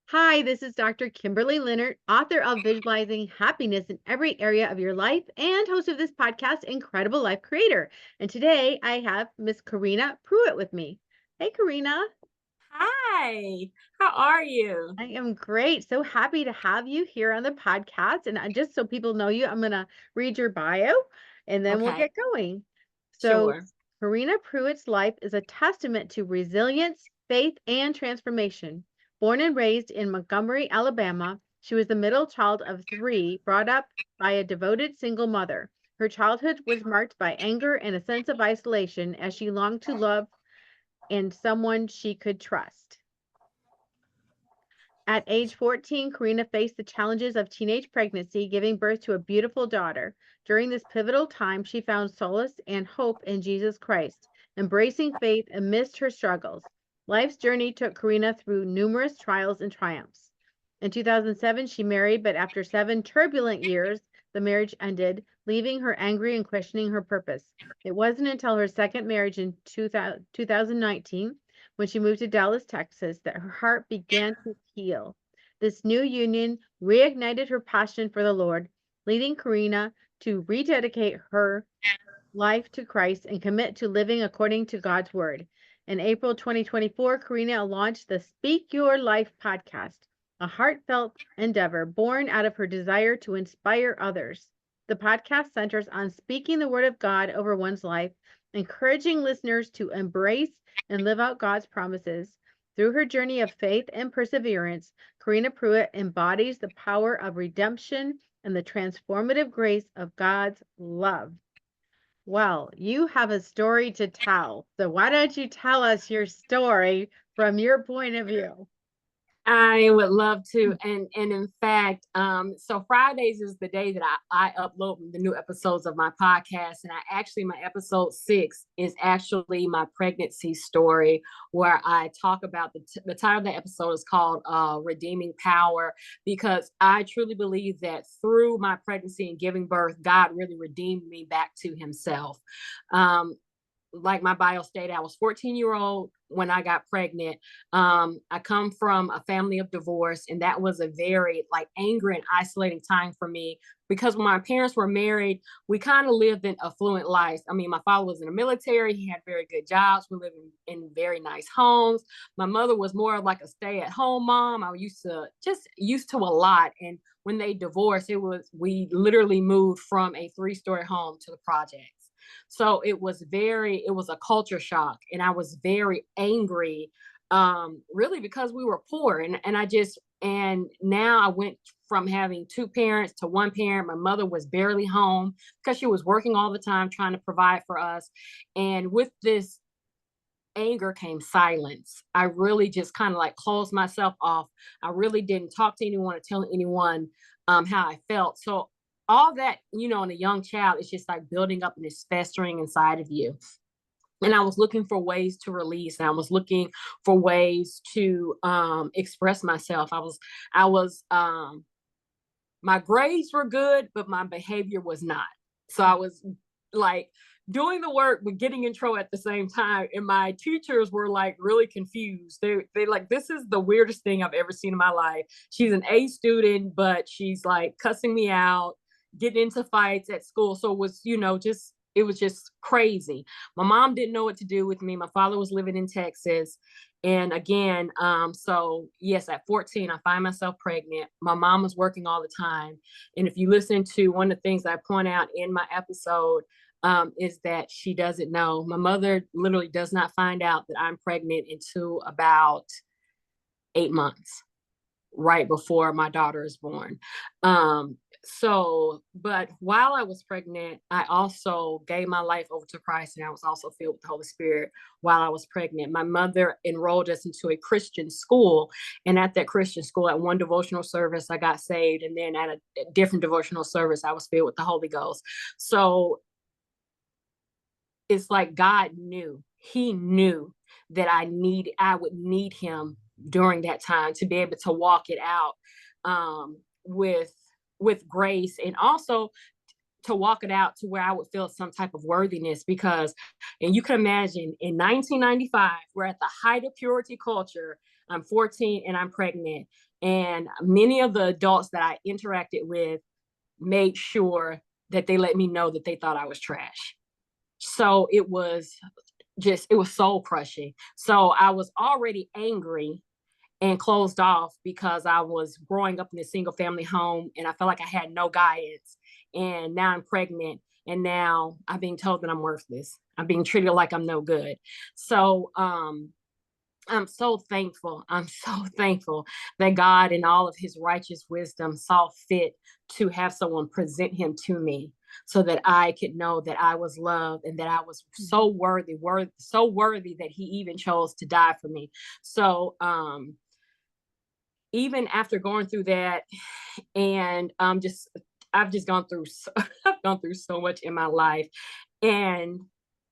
Hi, this is Dr. Kimberley Linert, author of Visualizing Happiness in Every Area of Your Life and host of this podcast, Incredible Life Creator. And today I have Miss Corina Pruitt with me. Hey, Corina. Hi, how are you? I am great. So happy to have you here on the podcast. And just so people know you, I'm going to read your bio and then we'll Okay, get going. So, sure. Corina Pruitt's life is a testament to resilience, faith, and transformation. Born and raised in Montgomery, Alabama, she was the middle child of three, brought up by a devoted single mother. Her childhood was marked by anger and a sense of isolation as she longed to love and someone she could trust. At age 14, Corina faced the challenges of teenage pregnancy, giving birth to a beautiful daughter. During this pivotal time, she found solace and hope in Jesus Christ, embracing faith amidst her struggles. Life's journey took Corina through numerous trials and triumphs. In 2007, she married, but after 7 turbulent years, the marriage ended, leaving her angry and questioning her purpose. It wasn't until her second marriage in 2019 when she moved to Dallas, Texas, that her heart began to heal. This new union reignited her passion for the Lord, leading Corina to rededicate her life to Christ and commit to living according to God's word. In April 2024, Corina launched the Speak Your Life podcast, a heartfelt endeavor born out of her desire to inspire others. The podcast centers on speaking the word of God over one's life, encouraging listeners to embrace and live out God's promises. Through her journey of faith and perseverance, Corina Pruitt embodies the power of redemption and the transformative grace of God's love. Well, you have a story to tell. So why don't you tell us your story from your point of view? I would love to. And in fact, so Fridays is the day that I upload the new episodes of my podcast. And my episode 6 is actually my pregnancy story, where I talk about the title of the episode is called Redeeming Power, because I truly believe that through my pregnancy and giving birth, God really redeemed me back to himself. Um, like my bio stated, I was 14-year-old when I got pregnant. I come from a family of divorce, and that was a very like angry and isolating time for me, because when my parents were married, we kind of lived an affluent life. I mean, my father was in the military, he had very good jobs, we lived in very nice homes. My mother was more like a stay-at-home mom. I used to a lot. And when they divorced, we literally moved from a 3-story home to the projects. So it was a culture shock, and I was very angry, really because we were poor. And now I went from having two parents to one parent. My mother was barely home because she was working all the time trying to provide for us. And with this anger came silence. I really just kind of like closed myself off. I really didn't talk to anyone or tell anyone how I felt. So all that, in a young child, it's just like building up and it's festering inside of you. And I was looking for ways to release, and I was looking for ways to express myself. I was my grades were good, but my behavior was not. So I was like doing the work but getting in trouble at the same time. And my teachers were like really confused. They like, this is the weirdest thing I've ever seen in my life. She's an A student, but she's like cussing me out, getting into fights at school. So it was just crazy. My mom didn't know what to do with me. My father was living in Texas. And again, so yes, at 14, I find myself pregnant. My mom was working all the time. And if you listen to one of the things I point out in my episode, is that she doesn't know. My mother literally does not find out that I'm pregnant until about 8 months, right before my daughter is born. But while I was pregnant, I also gave my life over to Christ, and I was also filled with the Holy Spirit while I was pregnant. My mother enrolled us into a Christian school, and at that Christian school, at one devotional service, I got saved, and then at a different devotional service, I was filled with the Holy Ghost. So it's like God knew, he knew that I would need him during that time to be able to walk it out, with grace, and also to walk it out to where I would feel some type of worthiness, because, and you can imagine in 1995, we're at the height of purity culture. I'm 14 and I'm pregnant. And many of the adults that I interacted with made sure that they let me know that they thought I was trash. So it was soul crushing. So I was already angry and closed off because I was growing up in a single family home and I felt like I had no guidance. And now I'm pregnant and now I'm being told that I'm worthless. I'm being treated like I'm no good. So I'm so thankful. I'm so thankful that God, in all of his righteous wisdom, saw fit to have someone present him to me so that I could know that I was loved and that I was so worthy that he even chose to die for me. So, even after going through that, and I've just gone through I've gone through so much in my life, and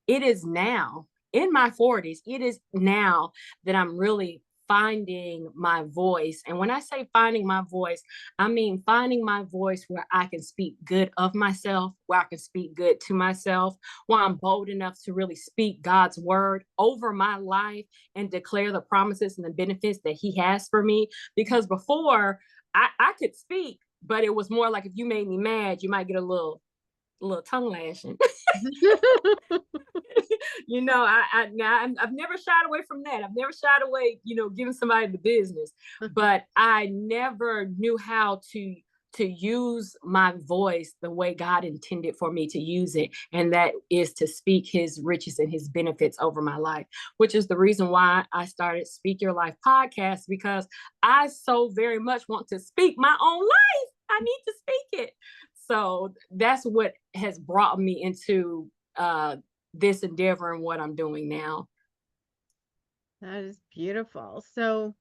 it is now in my 40s, it is now that I'm really finding my voice. And when I say finding my voice, I mean finding my voice where I can speak good of myself, where I can speak good to myself, where I'm bold enough to really speak God's word over my life and declare the promises and the benefits that he has for me. Because before I could speak, but it was more like if you made me mad, you might get a little tongue lashing. I've never shied away from that. I've never shied away, giving somebody the business, but I never knew how to use my voice the way God intended for me to use it. And that is to speak his riches and his benefits over my life, which is the reason why I started Speak Your Life podcast, because I so very much want to speak my own life. I need to speak it. So that's what has brought me into this endeavor and what I'm doing now. That is beautiful. So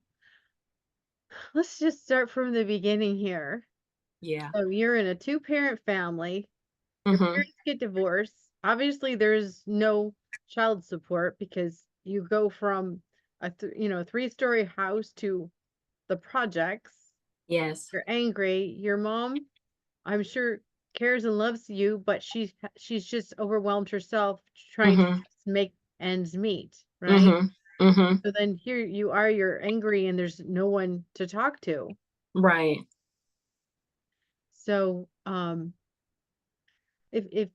let's just start from the beginning here. Yeah. So you're in a 2-parent family. Your parents get divorced. Obviously, there's no child support because you go from a 3-story house to the projects. Yes. You're angry. Your mom, I'm sure, cares and loves you, but she's just overwhelmed herself trying to make ends meet, right? So then here you are, you're angry and there's no one to talk to. Right. So if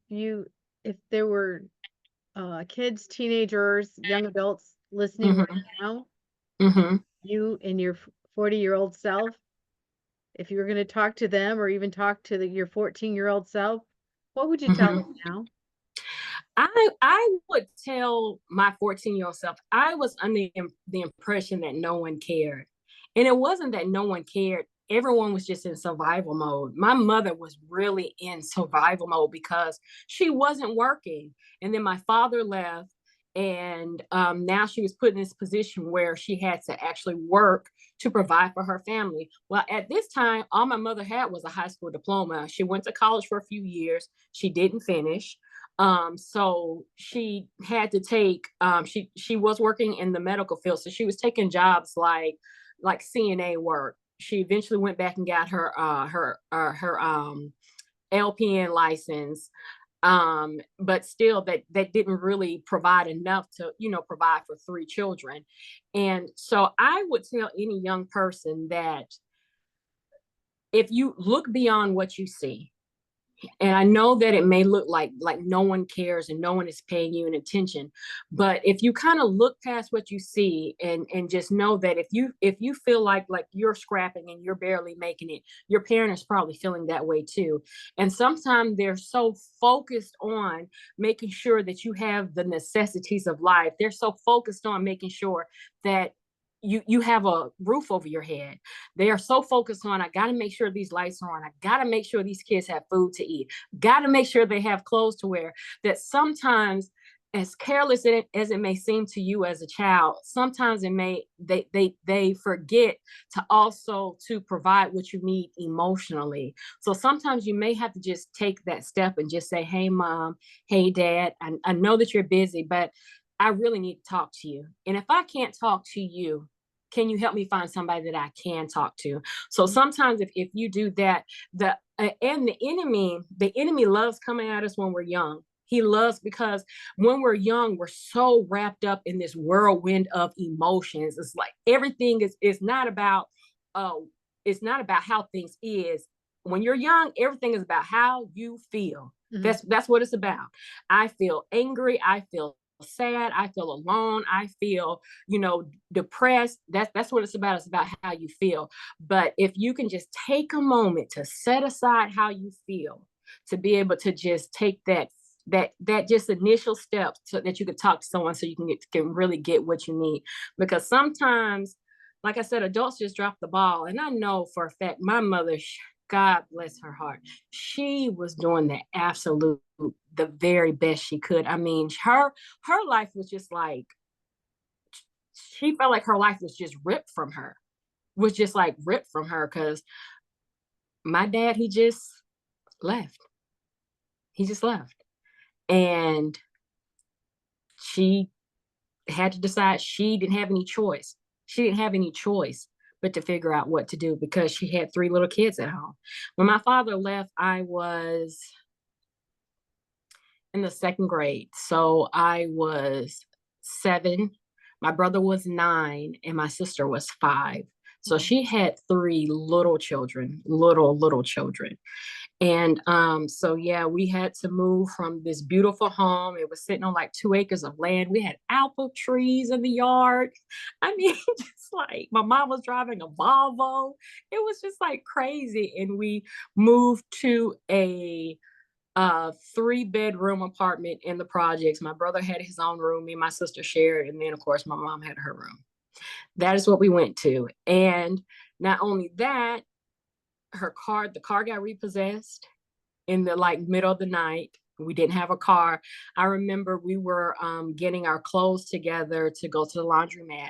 there were kids, teenagers, young adults listening right now, you and your 40-year-old self, if you were going to talk to them or even talk to your 14-year-old self, what would you tell them now? I would tell my 14-year-old self, I was under the impression that no one cared. And it wasn't that no one cared. Everyone was just in survival mode. My mother was really in survival mode because she wasn't working. And then my father left. And now she was put in this position where she had to actually work to provide for her family. Well, at this time, all my mother had was a high school diploma. She went to college for a few years. She didn't finish. So she had to take, she was working in the medical field. So she was taking jobs like CNA work. She eventually went back and got her LPN license. But still that didn't really provide enough to, provide for 3 children. And so I would tell any young person that if you look beyond what you see, and I know that it may look like no one cares and no one is paying you any attention, but if you kind of look past what you see and just know that if you feel like you're scrapping and you're barely making it, your parent is probably feeling that way too. And sometimes they're so focused on making sure that you have the necessities of life. They're so focused on making sure that you have a roof over your head. They are so focused on, I got to make sure these lights are on. I got to make sure these kids have food to eat. Got to make sure they have clothes to wear. That sometimes, as careless as it may seem to you as a child, sometimes they forget to also to provide what you need emotionally. So sometimes you may have to just take that step and just say, hey, mom, hey, dad, I know that you're busy, but I really need to talk to you. And if I can't talk to you, can you help me find somebody that I can talk to? So sometimes if you do that, and the enemy loves coming at us when we're young. He loves, because when we're young, we're so wrapped up in this whirlwind of emotions. It's like everything is not about it's not about how things is. When you're young, everything is about how you feel. That's what it's about. I feel angry. I feel sad. I feel alone. I feel, depressed. That's what it's about. It's about how you feel. But if you can just take a moment to set aside how you feel, to be able to just take that just initial steps so that you can talk to someone, so you can really get what you need. Because sometimes, like I said, adults just drop the ball. And I know for a fact, my mother, God bless her heart, she was doing the very best she could. I mean, her life was just like, she felt like her life was just ripped from her, because my dad, he just left. And she had to decide. She didn't have any choice. But to figure out what to do, because she had 3 little kids at home. When my father left, I was in the 2nd grade. So I was 7, my brother was 9, and my sister was 5. So she had 3 little children. And so yeah, we had to move from this beautiful home. It was sitting on like 2 acres of land. We had apple trees in the yard. I mean, just like my mom was driving a Volvo. It was just like crazy. And we moved to a 3-bedroom apartment in the projects. My brother had his own room, me and my sister shared, and then of course my mom had her room. That is what we went to. And not only that, the car got repossessed in the middle of the night. We didn't have a car. I remember we were getting our clothes together to go to the laundromat.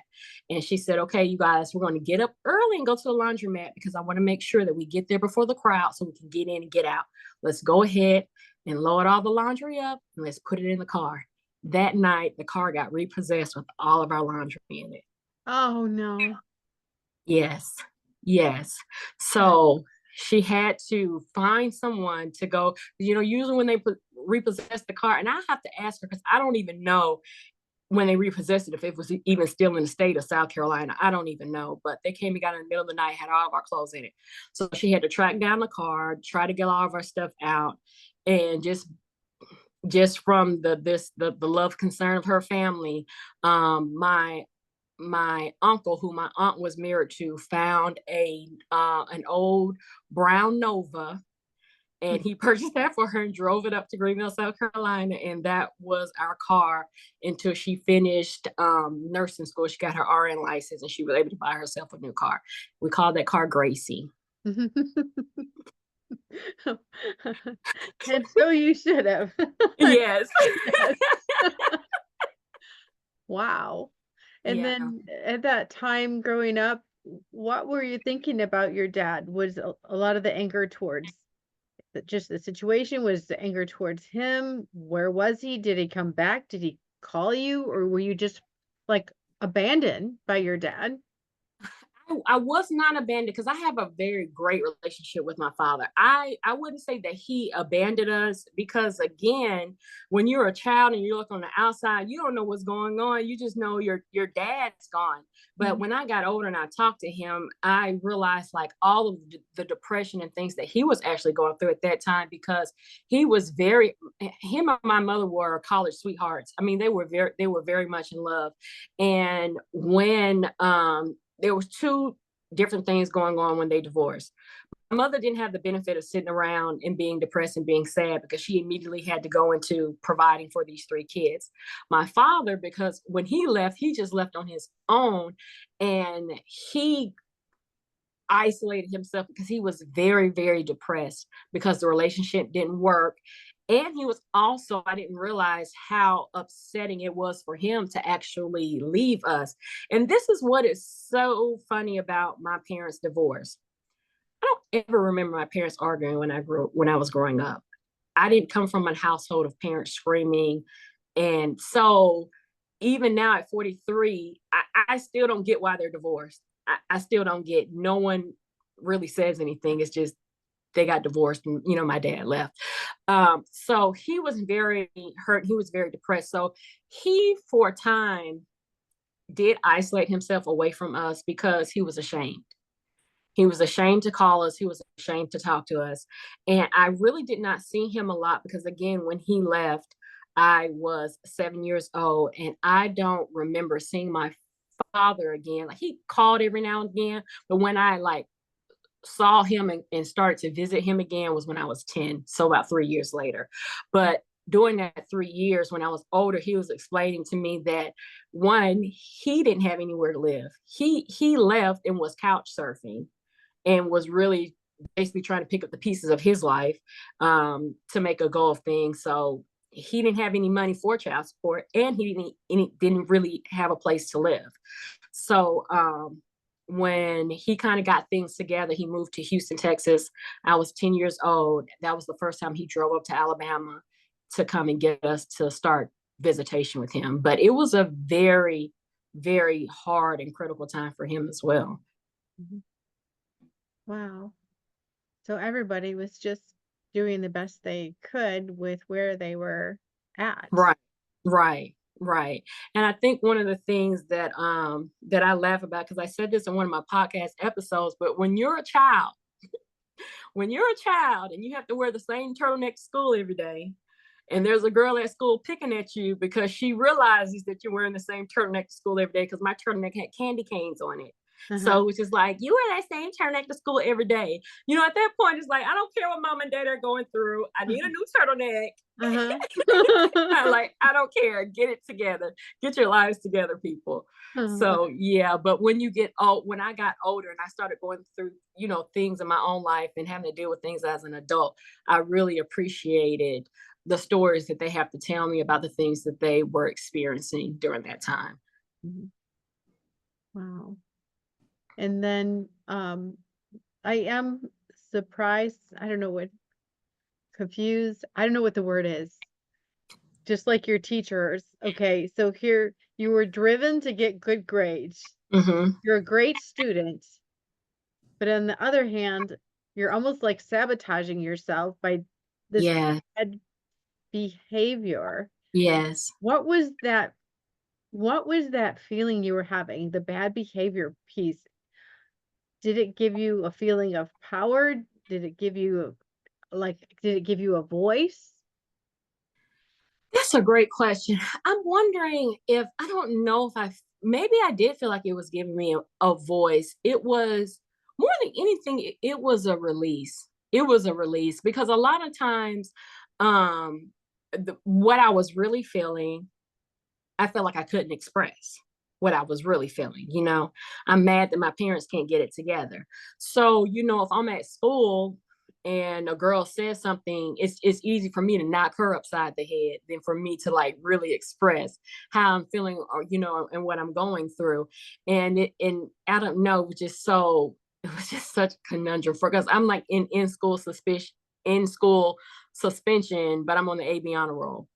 And she said, okay, you guys, we're going to get up early and go to the laundromat, because I want to make sure that we get there before the crowd so we can get in and get out. Let's go ahead and load all the laundry up and let's put it in the car. That night, the car got repossessed with all of our laundry in it. Oh, no. Yes. So she had to find someone to go, usually when they repossess the car, and I have to ask her, because I don't even know when they repossessed it, if it was even still in the state of South Carolina. I don't even know, but they came and got in the middle of the night, had all of our clothes in it. So she had to track down the car, try to get all of our stuff out, and just from the love concern of her family, my uncle, who my aunt was married to, found an old brown Nova, and he purchased that for her and drove it up to Greenville, South Carolina. And that was our car until she finished nursing school. She got her RN license and she was able to buy herself a new car. We called that car Gracie. And so you should have. Yes. Yes. Wow. And then at that time growing up, what were you thinking about your dad? Was a lot of the anger towards just the situation? Was the anger towards him? Where was he? Did he come back? Did he call you? Or were you just like abandoned by your dad? I was not abandoned, because I have a very great relationship with my father. I wouldn't say that he abandoned us, because again, when you're a child and you look on the outside, you don't know what's going on. You just know your dad's gone. But when I got older and I talked to him, I realized like all of the depression and things that he was actually going through at that time, because him and my mother were college sweethearts. I mean, they were very much in love. And when there was 2 different things going on when they divorced. My mother didn't have the benefit of sitting around and being depressed and being sad, because she immediately had to go into providing for these 3 kids. My father, because when he left, he just left on his own, and he isolated himself because he was very, very depressed because the relationship didn't work. And he was also, I didn't realize how upsetting it was for him to actually leave us. And this is what is so funny about my parents' divorce. I don't ever remember my parents arguing when I was growing up. I didn't come from a household of parents screaming. And so even now at 43, I still don't get why they're divorced. I still don't get, no one really says anything. It's just, they got divorced and, you know, my dad left. So he was very hurt. He was very depressed. So he, for a time, did isolate himself away from us because he was ashamed. He was ashamed to call us. He was ashamed to talk to us. And I really did not see him a lot because, again, when he left, I was 7 years old, and I don't remember seeing my father again. Like, he called every now and again, but when I like saw him and started to visit him again was when I was 10. So about 3 years later. But during that 3 years, when I was older, he was explaining to me that, one, he didn't have anywhere to live. He left and was couch surfing and was really basically trying to pick up the pieces of his life to make a go of things. So he didn't have any money for child support, and he didn't really have a place to live. So when he kind of got things together, he moved to Houston, Texas. I was 10 years old. That was the first time he drove up to Alabama to come and get us to start visitation with him. But it was a very, very hard and critical time for him as well. Wow. So everybody was just doing the best they could with where they were at. Right. And I think one of the things that that I laugh about, because I said this in one of my podcast episodes, but when you're a child and you have to wear the same turtleneck to school every day, and there's a girl at school picking at you because she realizes that you're wearing the same turtleneck to school every day, because my turtleneck had candy canes on it. So which is like, you wear that same turtleneck to school every day. You know, at that point, it's like, I don't care what mom and dad are going through. I need a new turtleneck. Like, I don't care. Get it together. Get your lives together, people. So yeah, but when you get old, when I got older and I started going through, you know, things in my own life and having to deal with things as an adult, I really appreciated the stories that they have to tell me about the things that they were experiencing during that time. Wow. And then I am surprised. I don't know what, confused. I don't know what the word is. Just like your teachers. Okay. So here you were driven to get good grades. You're a great student. But on the other hand, you're almost like sabotaging yourself by this bad behavior. Yes. What was that feeling you were having, the bad behavior piece? Did it give you a feeling of power? Did it give you a voice? That's a great question. I'm wondering if, I don't know if maybe I did feel like it was giving me a voice. It was more than anything, it was a release. It was a release, because a lot of times, what I was really feeling, I felt like I couldn't express what I was really feeling. You know, I'm mad that my parents can't get it together. So, you know, if I'm at school and a girl says something, it's easy for me to knock her upside the head than for me to like really express how I'm feeling, or, you know, and what I'm going through. And I don't know, it was just such a conundrum, because I'm like in school suspension, but I'm on the AB honor roll.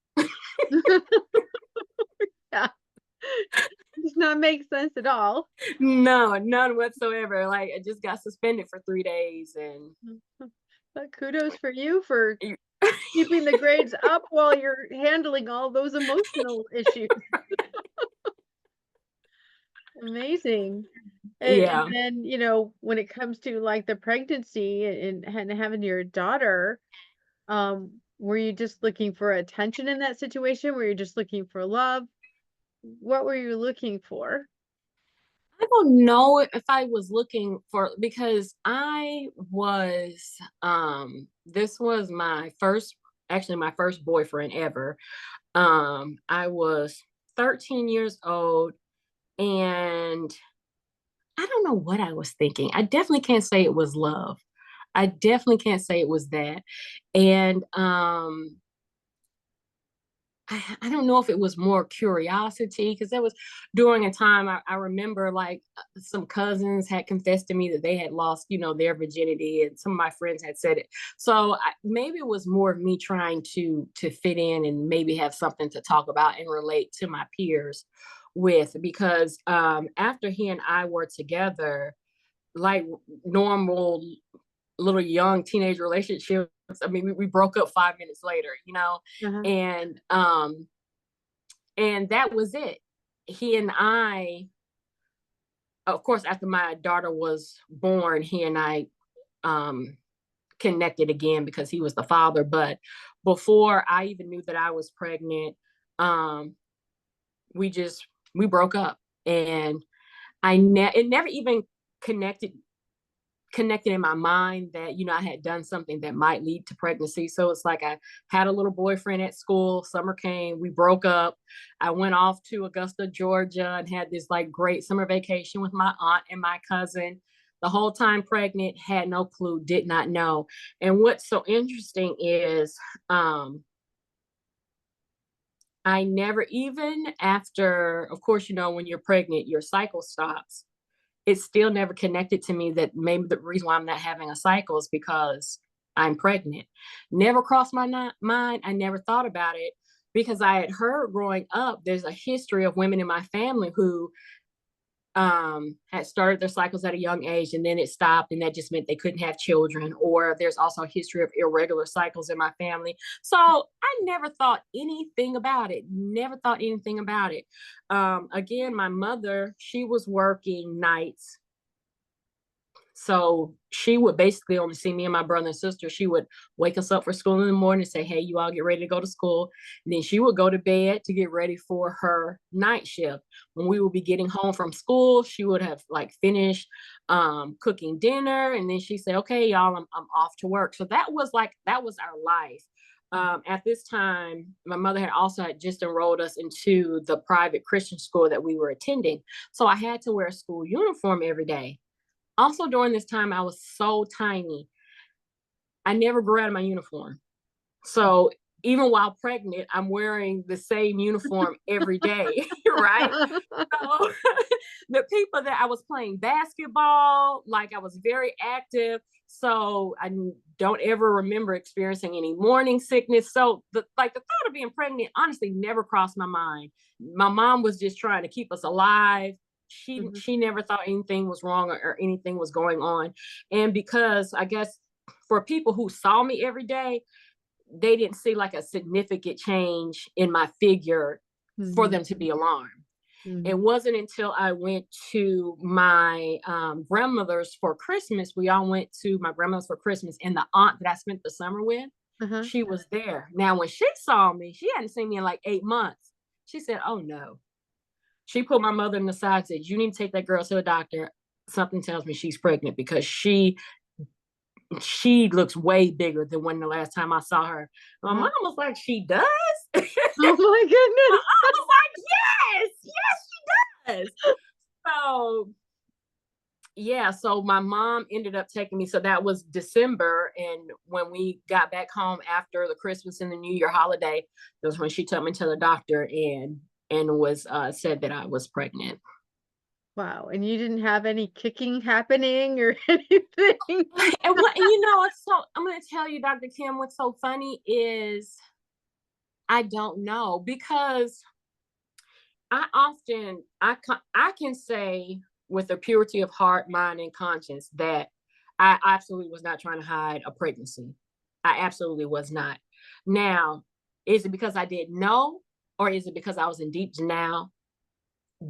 Yeah. Does not make sense at all. No, none whatsoever. Like, I just got suspended for 3 days, and but kudos for you for keeping the grades up while you're handling all those emotional issues. Amazing. Yeah. And then, you know, when it comes to like the pregnancy and having your daughter, were you just looking for attention in that situation? Were you just looking for love? What were you looking for? I don't know if I was looking for, because I was, this was my first boyfriend ever. I was 13 years old, and I don't know what I was thinking. I definitely can't say it was love. I definitely can't say it was that. And I don't know if it was more curiosity, because that was during a time I remember, like, some cousins had confessed to me that they had lost, their virginity, and some of my friends had said it. So maybe it was more of me trying to fit in and maybe have something to talk about and relate to my peers with, because after he and I were together, like normal little young teenage relationships, I mean, we broke up 5 minutes later, Uh-huh. and that was it. He and I, of course, after my daughter was born, he and I connected again because he was the father. But before I even knew that I was pregnant, we broke up, and it never even connected in my mind that I had done something that might lead to pregnancy. So it's like I had a little boyfriend at school. Summer came, we broke up. I went off to Augusta, Georgia, and had this like great summer vacation with my aunt and my cousin. The whole time pregnant, had no clue, did not know. And what's so interesting is I never, even after, of course, when you're pregnant, your cycle stops. It still never connected to me that maybe the reason why I'm not having a cycle is because I'm pregnant. Never crossed my mind. I never thought about it, because I had heard growing up, there's a history of women in my family who had started their cycles at a young age, and then it stopped, and that just meant they couldn't have children. Or there's also a history of irregular cycles in my family. So I never thought anything about it. Again, my mother, she was working nights, so she would basically only see me and my brother and sister. She would wake us up for school in the morning and say, hey, you all get ready to go to school. And then she would go to bed to get ready for her night shift. When we would be getting home from school, she would have like finished cooking dinner. And then she'd say, okay, y'all, I'm off to work. So that was our life. At this time, my mother had just enrolled us into the private Christian school that we were attending. So I had to wear a school uniform every day. Also, during this time, I was so tiny. I never grew out of my uniform. So even while pregnant, I'm wearing the same uniform every day, right? So the people that I was playing basketball, like I was very active. So I don't ever remember experiencing any morning sickness. So the thought of being pregnant honestly never crossed my mind. My mom was just trying to keep us alive. She never thought anything was wrong or anything was going on. And because I guess for people who saw me every day, they didn't see like a significant change in my figure for them to be alarmed. It wasn't until I went to my grandmother's for Christmas. We all went to my grandmother's for Christmas, and the aunt that I spent the summer with, she was there. Now, when she saw me, she hadn't seen me in like 8 months. She said, oh no. She put my mother in the side and said, you need to take that girl to the doctor. Something tells me she's pregnant, because she looks way bigger than when the last time I saw her. My mom was like, she does? Oh my goodness. I was like, yes, she does. So yeah, so my mom ended up taking me. So that was December. And when we got back home after the Christmas and the New Year holiday, that was when she took me to the doctor and was said that I was pregnant. Wow. And you didn't have any kicking happening or anything? And I'm going to tell you, Dr. Kim, what's so funny is I don't know, because I can say with the purity of heart, mind, and conscience that I absolutely was not trying to hide a pregnancy. I absolutely was not. Now, is it because I didn't know, or is it because I was in deep denial?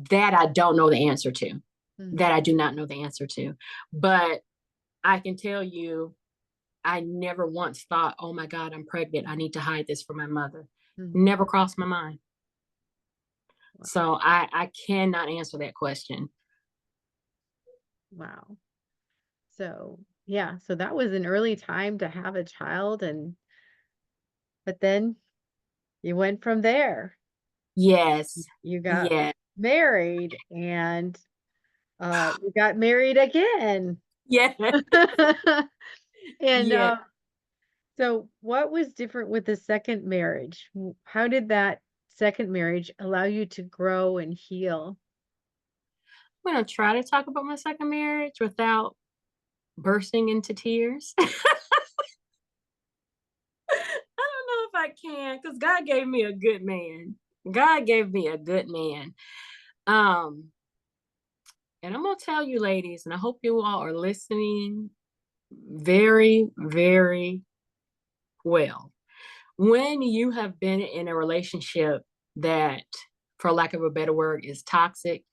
That I don't know the answer to. That I do not know the answer to. But I can tell you, I never once thought, oh my God, I'm pregnant. I need to hide this from my mother. Never crossed my mind. Wow. So I cannot answer that question. Wow. So yeah, so that was an early time to have a child, but then you went from there. Yes. You got married, and you got married again. Yeah. And so what was different with the second marriage? How did that second marriage allow you to grow and heal? I'm going to try to talk about my second marriage without bursting into tears. I don't know if I can, because God gave me a good man. God gave me a good man. And I'm going to tell you, ladies, and I hope you all are listening very, very well. When you have been in a relationship that, for lack of a better word, is toxic,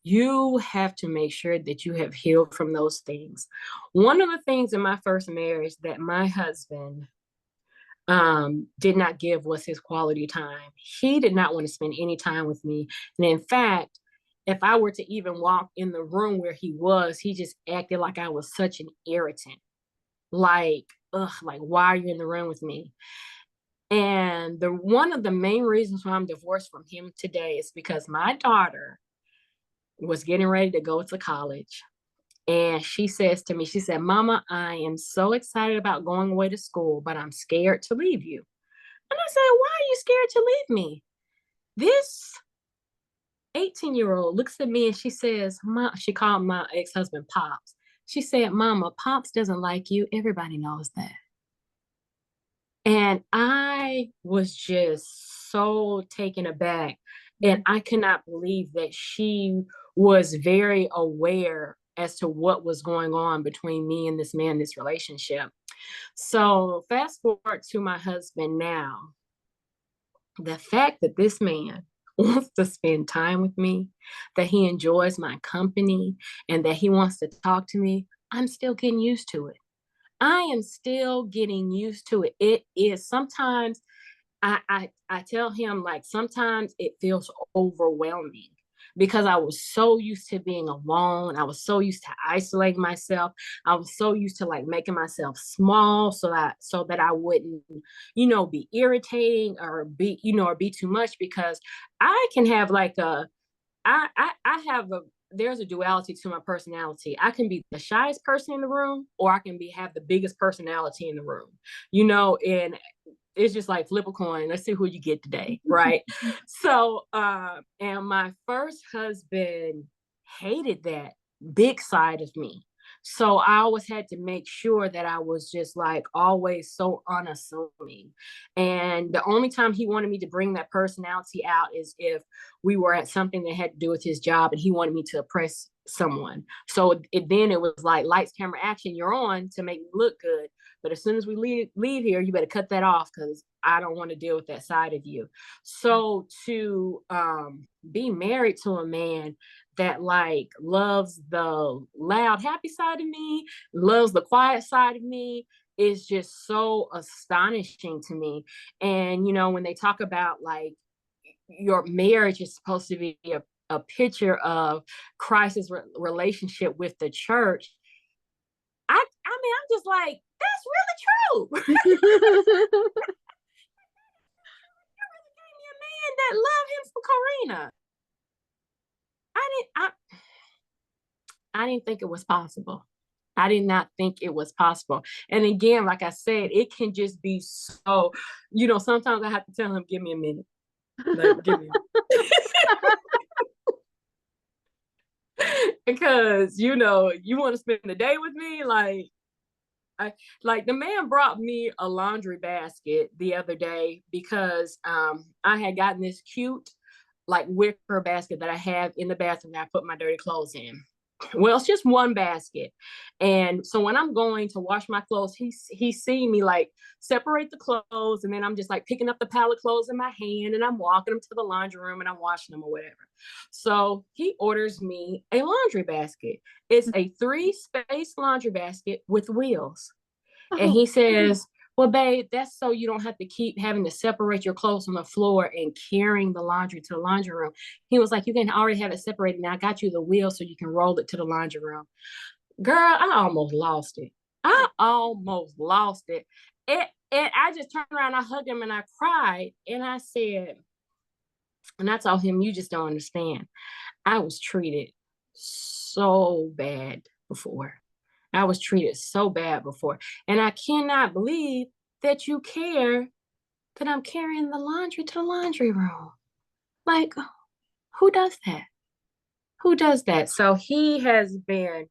you have to make sure that you have healed from those things. One of the things in my first marriage that my husband did not give was his quality time. He did not want to spend any time with me. And in fact, if I were to even walk in the room where he was, he just acted like I was such an irritant. Like, ugh, like, why are you in the room with me? And one of the main reasons why I'm divorced from him today is because my daughter was getting ready to go to college. And she says to me, she said, Mama, I am so excited about going away to school, but I'm scared to leave you. And I said, why are you scared to leave me? This 18-year-old looks at me and she says, she called my ex-husband Pops. She said, Mama, Pops doesn't like you. Everybody knows that. And I was just so taken aback. And I could not believe that she was very aware as to what was going on between me and this man, this relationship. So fast forward to my husband now. The fact that this man wants to spend time with me, that he enjoys my company, and that he wants to talk to me, I'm still getting used to it. I am still getting used to it. It is sometimes I tell him, like, sometimes it feels overwhelming because I was so used to being alone. I was so used to isolating myself. I was so used to like making myself small so that I wouldn't, be irritating or be too much, because I can have like I have there's a duality to my personality. I can be the shyest person in the room, or I can have the biggest personality in the room, and it's just like flip a coin. Let's see who you get today. Right. So, and my first husband hated that big side of me. So I always had to make sure that I was just like always so unassuming. And the only time he wanted me to bring that personality out is if we were at something that had to do with his job and he wanted me to impress someone. So then it was like lights, camera, action, you're on to make me look good. But as soon as we leave here, you better cut that off, because I don't want to deal with that side of you. So to be married to a man that like loves the loud, happy side of me, loves the quiet side of me, is just so astonishing to me. And, when they talk about like your marriage is supposed to be a picture of Christ's relationship with the church, I mean, I'm just like, that's really true. You really gave me a man that loved him for Corina. I didn't think it was possible. I did not think it was possible. And again, like I said, it can just be so, sometimes I have to tell him, give me a minute. Like, give me a minute. Because, you want to spend the day with me, like the man brought me a laundry basket the other day because I had gotten this cute like wicker basket that I have in the bathroom that I put my dirty clothes in. Well, it's just one basket. And so when I'm going to wash my clothes, he's seeing me like separate the clothes. And then I'm just like picking up the pile of clothes in my hand and I'm walking them to the laundry room and I'm washing them or whatever. So he orders me a laundry basket. It's a 3-space laundry basket with wheels. And he says, well, babe, that's so you don't have to keep having to separate your clothes from the floor and carrying the laundry to the laundry room. He was like, you can already have it separated. Now I got you the wheel so you can roll it to the laundry room. Girl, I almost lost it. And I just turned around, I hugged him and I cried. And I said, and I told him, you just don't understand. I was treated so bad before. I was treated so bad before. And I cannot believe that you care that I'm carrying the laundry to the laundry room. Like, who does that? Who does that? So he has been,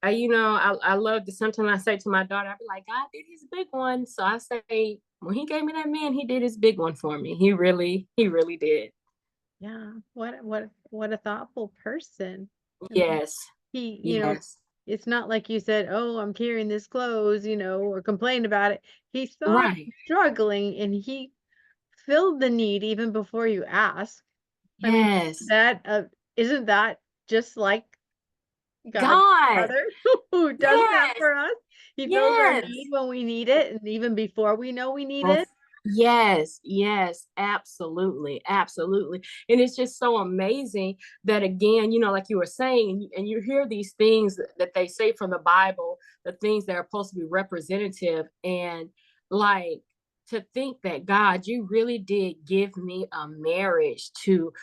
I love to, sometimes I say to my daughter, I be like, God did his big one. So I say, when he gave me that man, he did his big one for me. He really did. Yeah. What a thoughtful person. I mean, Yes. he, Yes. it's not like you said, "Oh, I'm carrying this clothes," or complained about it. He saw Right. you struggling and he filled the need even before you asked. I mean, Yes. isn't that just like God's God. Father who does that Yes. for us? He fills our Yes. need when we need it, and even before we know we need Yes. it. Yes, absolutely, absolutely. And it's just so amazing that, again, like you were saying, and you hear these things that they say from the Bible, the things that are supposed to be representative, and like, to think that, God, you really did give me a marriage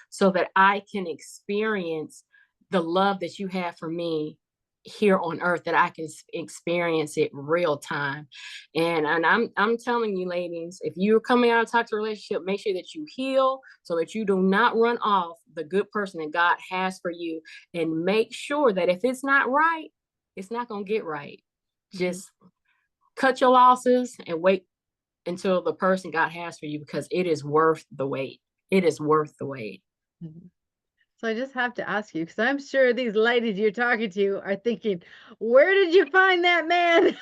so that I can experience the love that you have for me here on earth, that I can experience it real time. And I'm telling you, ladies, if you're coming out of a toxic relationship, make sure that you heal so that you do not run off the good person that God has for you. And make sure that if it's not right, it's not going to get right. Just cut your losses and wait until the person God has for you, because it is worth the wait. It is worth the wait. Mhm. So I just have to ask you, because I'm sure these ladies you're talking to are thinking, where did you find that man?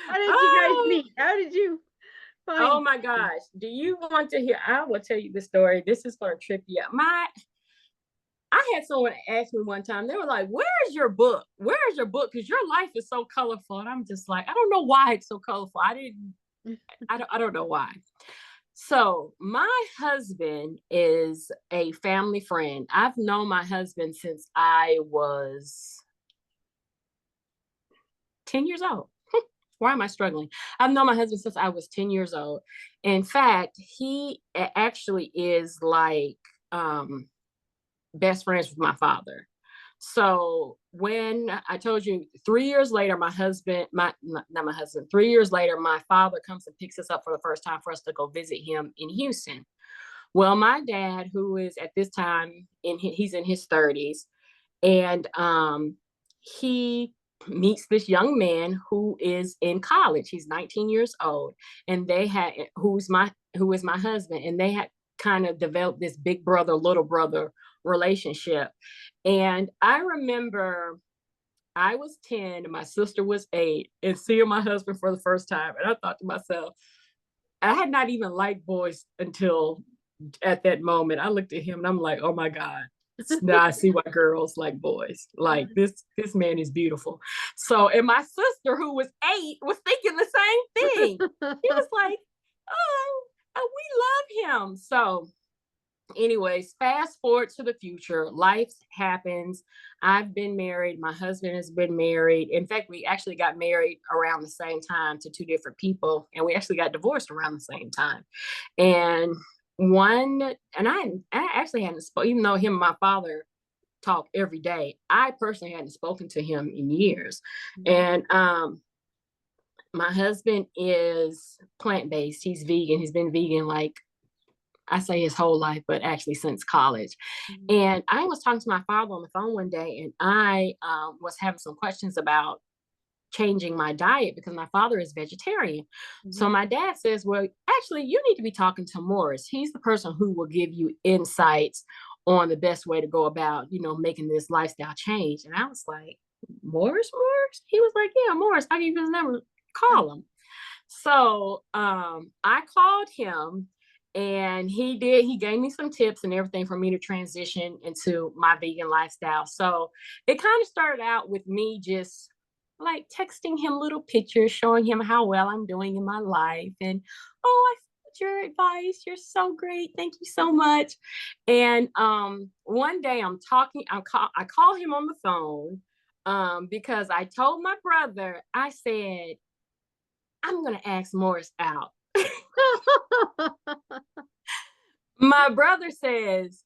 How did you guys Oh, meet? How did you oh find my gosh. Do you want to hear? I will tell you the story. This is going to trip you up. I had someone ask me one time, they were like, where's your book? Where's your book? Because your life is so colorful. And I'm just like, I don't know why it's so colorful. I don't know why. So my husband is a family friend. I've known my husband since I was 10 years old. Why am I struggling? I've known my husband since I was 10 years old. In fact, he actually is like, best friends with my father. So when I told you 3 years later, my husband, not my husband, 3 years later, my father comes and picks us up for the first time for us to go visit him in Houston. Well, my dad, who is at this time he's in his 30s, and he meets this young man who is in college. He's 19 years old, and who is my husband, and they had kind of developed this big brother, little brother relationship. And I remember I was 10 and my sister was 8, and seeing my husband for the first time. And I thought to myself, I had not even liked boys until at that moment. I looked at him and I'm like, oh my God. Now I see why girls like boys. Like, this man is beautiful. So, and my sister, who was 8, was thinking the same thing. She was like, oh, we love him. So anyways, fast forward to the future, life happens. I've been married. My husband has been married. In fact, we actually got married around the same time to 2 different people, and we actually got divorced around the same time. And I actually hadn't spoken, even though him and my father talk every day, I personally hadn't spoken to him in years. And my husband is plant-based. He's vegan. He's been vegan, like, I say his whole life, but actually since college. And I was talking to my father on the phone one day, and I was having some questions about changing my diet because my father is vegetarian. So my dad says, well, actually, you need to be talking to Morris. He's the person who will give you insights on the best way to go about, making this lifestyle change. And I was like, Morris? He was like, yeah, Morris. I'll give you his number. Call him. So I called him, and he gave me some tips and everything for me to transition into my vegan lifestyle. So it kind of started out with me just like texting him little pictures, showing him how well I'm doing in my life. And, oh, I found your advice. You're so great. Thank you so much. And one day I call him on the phone because I told my brother, I said, I'm going to ask Morris out. My brother says,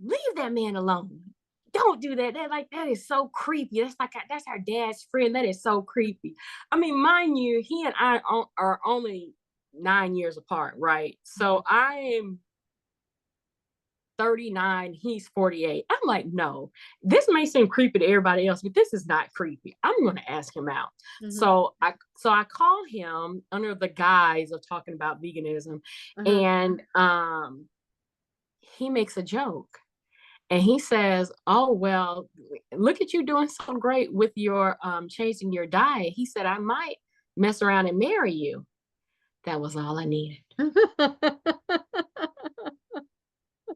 leave that man alone. Don't do that. That is so creepy. That's our dad's friend. That is so creepy. I mean, mind you, he and I are only 9 years apart, right? So I'm 39, he's 48. I'm like, no, this may seem creepy to everybody else, but this is not creepy. I'm going to ask him out. Mhm. So I call him under the guise of talking about veganism, Uh-huh. and he makes a joke. And he says, oh, well, look at you doing so great with your changing your diet. He said, I might mess around and marry you. That was all I needed.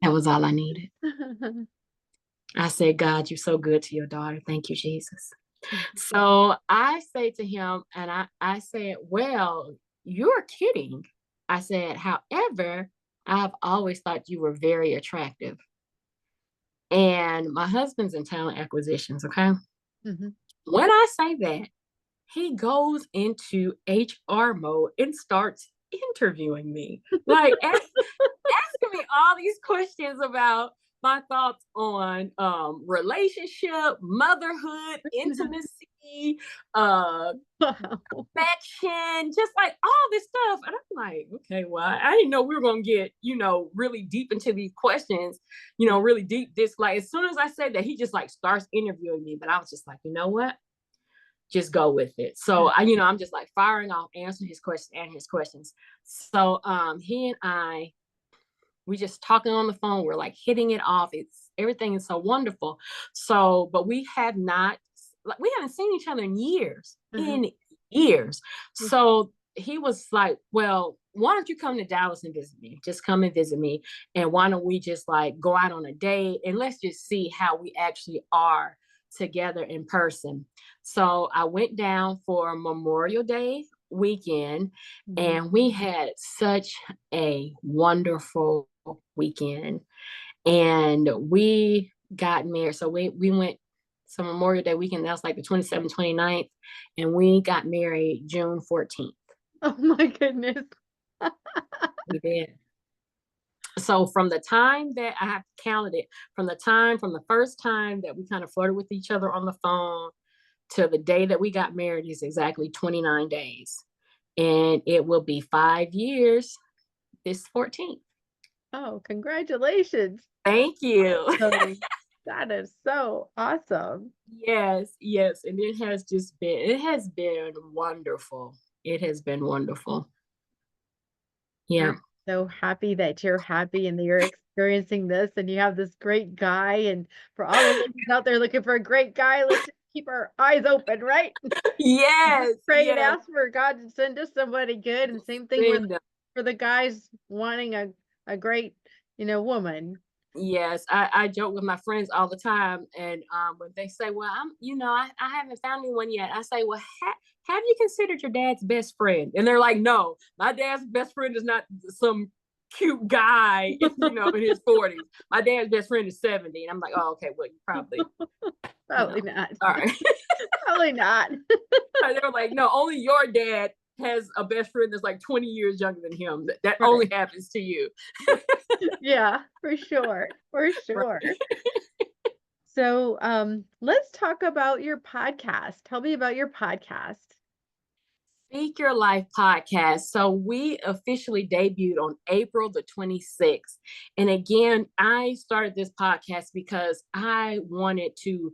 That was all I needed. I said, God, you're so good to your daughter. Thank you, Jesus. So I say to him, and I said, well, you're kidding. I said, however, I've always thought you were very attractive. And my husband's in talent acquisitions, okay? Mhm. When I say that, he goes into HR mode and starts interviewing me, like asking me all these questions about my thoughts on relationship, motherhood, intimacy, Wow. affection, just like all this stuff. And I'm like, okay, well, I didn't know we were gonna get, really deep into these questions, really deep. This, like, as soon as I said that, he just like starts interviewing me. But I was just like, you know what? Just go with it. So I'm just like firing off, answering his questions and his questions. So he and I, we just talking on the phone. We're like hitting it off. Everything is so wonderful. So, but we haven't seen each other in years, So he was like, well, why don't you come to Dallas and visit me? Just come and visit me. And why don't we just like go out on a date and let's just see how we actually are together in person. So I went down for Memorial Day weekend, and we had such a wonderful weekend, and we got married. So we went, so Memorial Day weekend, that was like the 27th, 29th, and we got married June 14th. Oh my goodness. We did. So from the time that I have counted it, from the first time that we kind of flirted with each other on the phone to the day that we got married is exactly 29 days. And it will be 5 years this 14th. Oh, congratulations. Thank you. So, that is so awesome. Yes. And it has been wonderful. It has been wonderful. Yeah. I'm so happy that you're happy and that you're experiencing this and you have this great guy. And for all the ladies out there looking for a great guy, let's just keep our eyes open, right? Yes. Pray and ask for God to send us somebody good. And same thing for the guys wanting a great, woman. Yes, I joke with my friends all the time, and when they say, "Well, I haven't found anyone yet," I say, "Well, have you considered your dad's best friend?" And they're like, "No, my dad's best friend is not some cute guy, in his 40s. My dad's best friend is 70." And I'm like, "Oh, okay, well, you probably not. Sorry, Probably not." They were like, "No, only your dad has a best friend that's like 20 years younger than him. That Right. only happens to you." Yeah, for sure. For sure. Right. So, let's talk about your podcast. Tell me about your podcast. Speak Your Life podcast. So we officially debuted on April the 26th. And again, I started this podcast because I wanted to,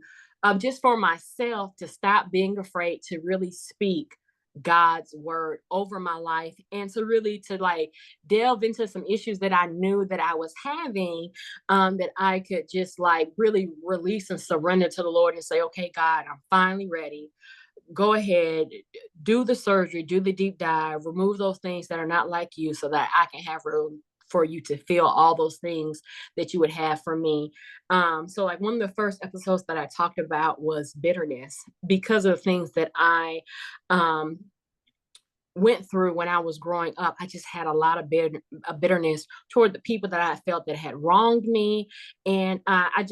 just for myself, to stop being afraid to really speak God's word over my life, and to like delve into some issues that I knew that I was having, that I could just like really release and surrender to the Lord and say, okay, God, I'm finally ready. Go ahead, do the surgery, do the deep dive, remove those things that are not like you so that I can have room for you to feel all those things that you would have for me. So like one of the first episodes that I talked about was bitterness, because of things that I went through when I was growing up. I just had a lot of bitterness toward the people that I felt that had wronged me. And I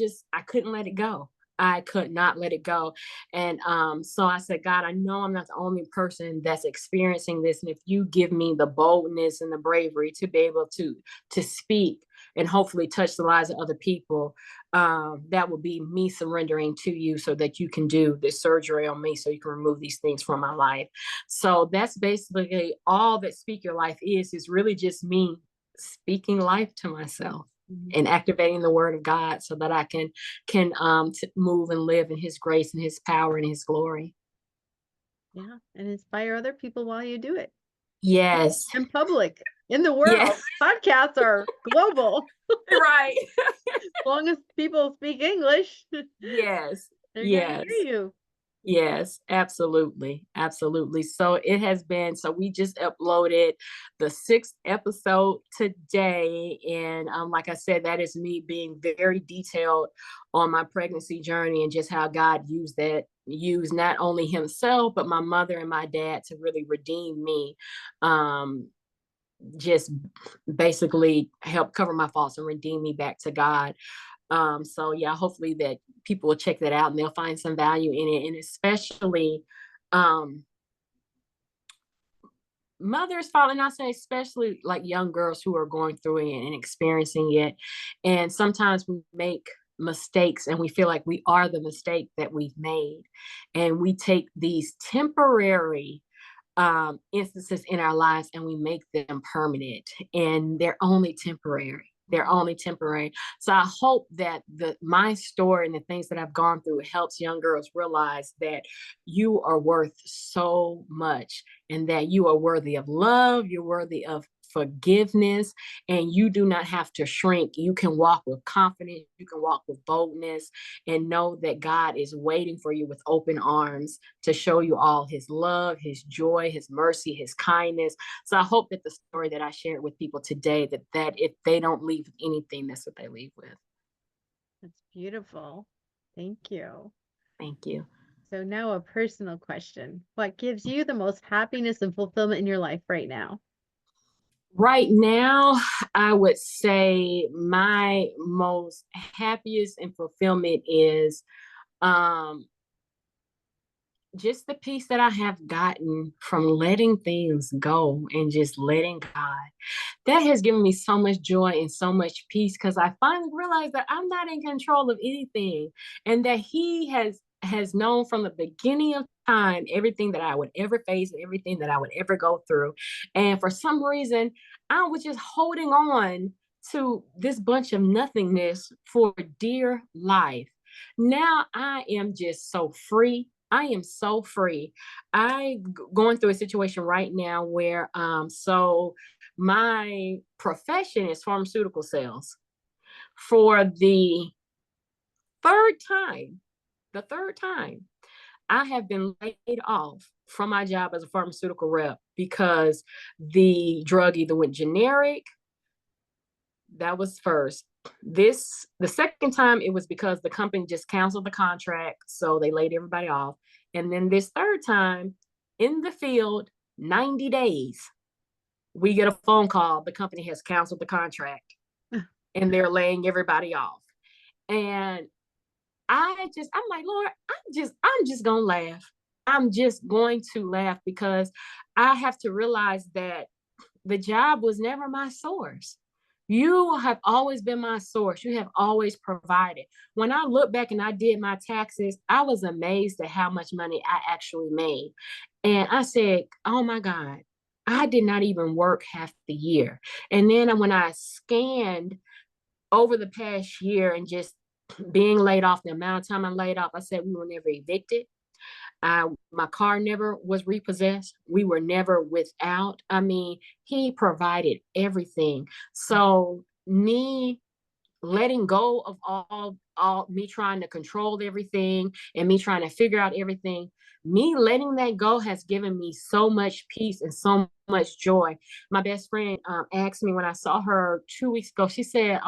couldn't let it go. I could not let it go. And so I said, God, I know I'm not the only person that's experiencing this. And if you give me the boldness and the bravery to be able to speak and hopefully touch the lives of other people, that will be me surrendering to you so that you can do this surgery on me so you can remove these things from my life. So that's basically all that Speak Your Life is really just me speaking life to myself and activating the word of God so that I can move and live in his grace and his power and his glory. Yeah. And inspire other people while you do it. Yes. In public, in the world. Yes. Podcasts are global. Right. As long as people speak English. Yes. They're Yes. gonna hear you. Yes, absolutely. Absolutely. So it has been, so we just uploaded the 6th episode today. And like I said, that is me being very detailed on my pregnancy journey and just how God used not only himself, but my mother and my dad to really redeem me. Just basically help cover my faults and redeem me back to God. So yeah, hopefully that people will check that out and they'll find some value in it. And especially mothers following, I say, especially like young girls who are going through it and experiencing it. And sometimes we make mistakes and we feel like we are the mistake that we've made. And we take these temporary instances in our lives and we make them permanent, and they're only temporary. They're only temporary. So I hope that my story and the things that I've gone through helps young girls realize that you are worth so much and that you are worthy of love. You're worthy of forgiveness, and you do not have to shrink. You can walk with confidence. You can walk with boldness and know that God is waiting for you with open arms to show you all his love, his joy, his mercy, his kindness. So I hope that the story that I shared with people today, that if they don't leave with anything, that's what they leave with. That's beautiful. Thank you. Thank you. So now a personal question. What gives you the most happiness and fulfillment in your life right now? Right now, I would say my most happiest and fulfillment is just the peace that I have gotten from letting things go and just letting God. That has given me so much joy and so much peace because I finally realized that I'm not in control of anything, and that he has known from the beginning of time everything that I would ever face and everything that I would ever go through. And for some reason, I was just holding on to this bunch of nothingness for dear life. Now I am just so free. I am so free. Going through a situation right now where so my profession is pharmaceutical sales. For the third time, I have been laid off from my job as a pharmaceutical rep because the drug either went generic. That was first. The second time, it was because the company just canceled the contract, so they laid everybody off. And then this third time, in the field, 90 days, we get a phone call. The company has canceled the contract and they're laying everybody off. And I'm like, Lord, I'm just going to laugh. I'm just going to laugh because I have to realize that the job was never my source. You have always been my source. You have always provided. When I look back and I did my taxes, I was amazed at how much money I actually made. And I said, oh my God, I did not even work half the year. And then when I scanned over the past year and just being laid off, the amount of time I'm laid off, I said we were never evicted. My car never was repossessed. We were never without. I mean, he provided everything. So me letting go of all me trying to control everything and me trying to figure out everything, me letting that go has given me so much peace and so much joy. My best friend asked me when I saw her 2 weeks ago, she said,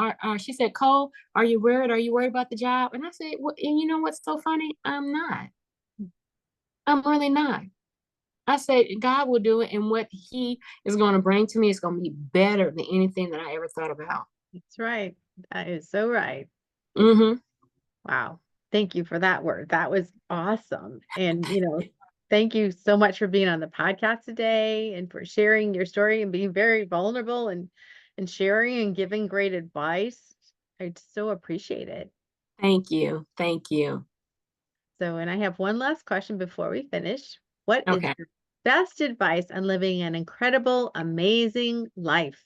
Cole, are you worried? Are you worried about the job? And I said, well, and you know what's so funny? I'm not. I'm really not. I said, God will do it. And what he is going to bring to me is going to be better than anything that I ever thought about. That's right. That is so right. Mm-hmm. Wow. Thank you for that word. That was awesome. And, thank you so much for being on the podcast today and for sharing your story and being very vulnerable and and sharing and giving great advice. I so appreciate it. Thank you. Thank you. So, and I have one last question before we finish. What is Okay. your best advice on living an incredible, amazing life?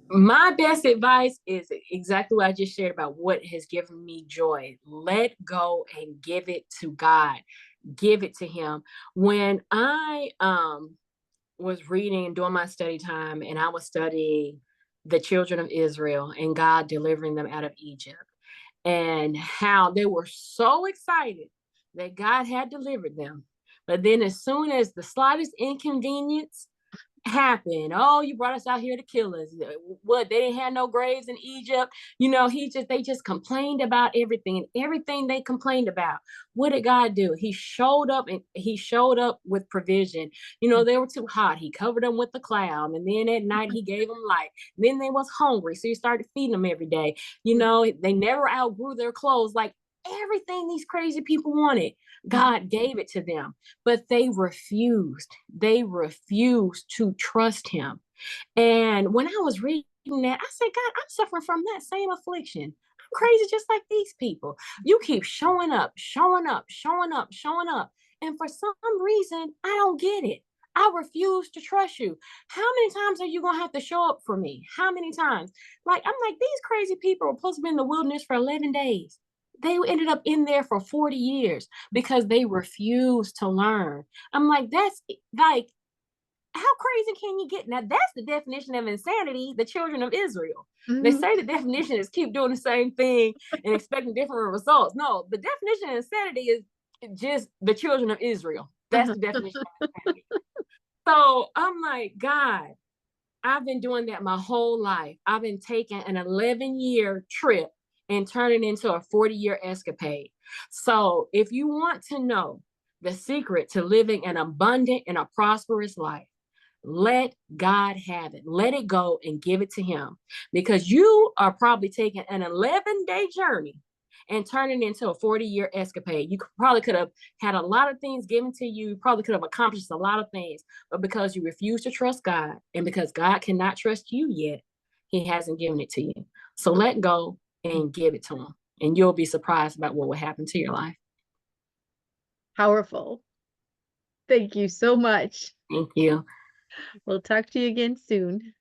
My best advice is exactly what I just shared about what has given me joy. Let go and give it to God. Give it to him. When I was reading and doing my study time, and I was studying the children of Israel and God delivering them out of Egypt, and how they were so excited that God had delivered them. But then as soon as the slightest inconvenience happened, oh, you brought us out here to kill us. What, they didn't have no graves in Egypt? They just complained about everything, and everything they complained about. What did God do? He showed up, and he showed up with provision. They were too hot. He covered them with the cloud. And then at night he gave them light. And then they was hungry. So he started feeding them every day. They never outgrew their clothes. Like everything these crazy people wanted, God gave it to them, but they refused. They refused to trust him. And when I was reading that, I said, God, I'm suffering from that same affliction. I'm crazy just like these people. You keep showing up, showing up, showing up, showing up. And for some reason, I don't get it. I refuse to trust you. How many times are you going to have to show up for me? How many times? I'm like, these crazy people were supposed to be in the wilderness for 11 days. They ended up in there for 40 years because they refused to learn. I'm like, that's like, how crazy can you get? Now, that's the definition of insanity, the children of Israel. They Mhm. say the definition is keep doing the same thing and expecting different results. No, the definition of insanity is just the children of Israel. That's the definition of insanity. So I'm like, God, I've been doing that my whole life. I've been taking an 11-year trip and turning into a 40-year escapade. So if you want to know the secret to living an abundant and a prosperous life, let God have it. Let it go and give it to him, because you are probably taking an 11-day journey and turning into a 40-year escapade. You probably could have had a lot of things given to you. You probably could have accomplished a lot of things, but because you refuse to trust God, and because God cannot trust you yet, he hasn't given it to you. So let go and give it to him, and you'll be surprised about what will happen to your life. Powerful. Thank you so much. Thank you. We'll talk to you again soon.